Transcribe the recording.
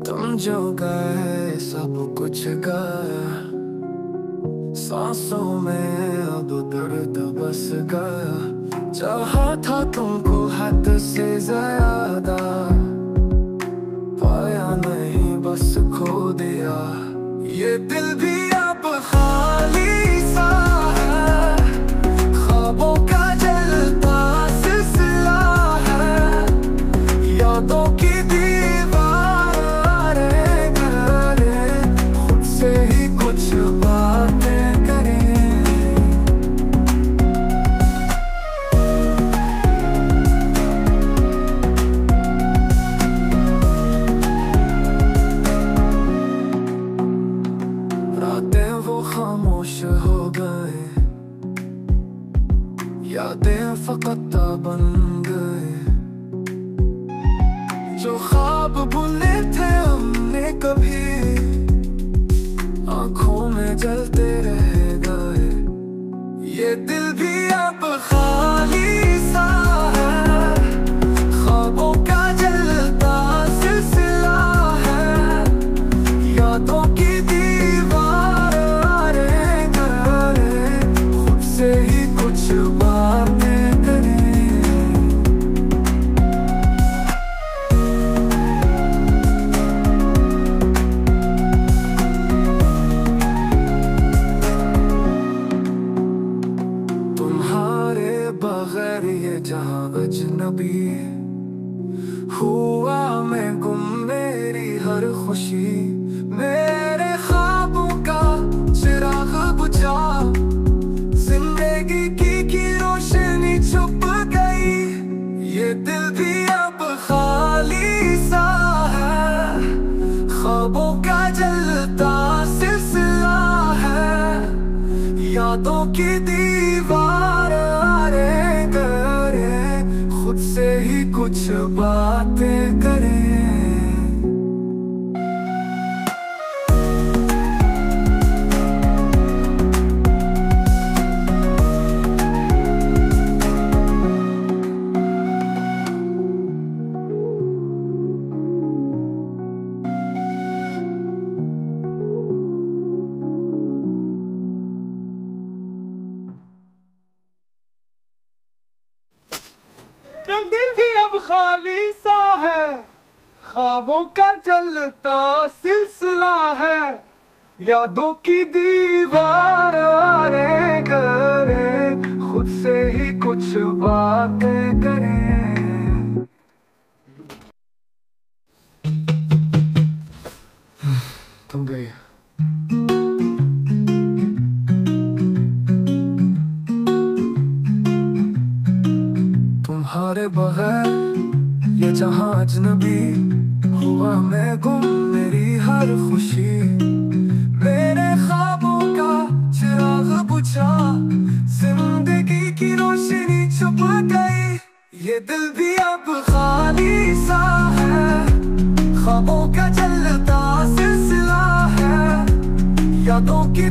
तुम जो गए सब कुछ गया, सांसों में अब दर्द बस गया। चाहा था तुमको हद से ज्यादा, पाया नहीं बस खो दिया। ये दिल भी अब खाली सा है, ख्वाबों का जलता सिलसिला है। यादों की दीवारें करे, खुद से ही कुछ बातें करें। रातें वो खामोश हो गए, यादें फकत बन गए। जो ख्वाब बुने थे हमने कभी, आंखों में जलते रह गए। ये दिल भी अब खाली सा है, ख्वाबों का जलता सिलसिला है। यादों की दीवारें करे, खुद से ही कुछ बातें करें। बगैर ये जहां अजनबी हुआ, मैं गुम मेरी हर खुशी। मेरे ख्वाबों का चिराग बुझा, जिंदगी की रोशनी छुप गई। ये दिल भी अब खाली सा है, ख्वाबों का जलता सिलसिला है। यादों की दीवारें करे, खुद से ही कुछ बातें करें। दिल भी अब खाली सा है, ख्वाबों का जलता सिलसिला है। यादों की दीवारें करे, खुद से ही कुछ बातें करें। तुम गई, तुम्हारे बगैर ये जहां अजनबी हुआ, मैं गुम मेरी हर खुशी। मेरे ख्वाबों का चिराग बुझा, जिंदगी की रोशनी छुप गई। ये दिल भी अब खाली सा है, ख्वाबों का जलता सिलसिला है। यादों की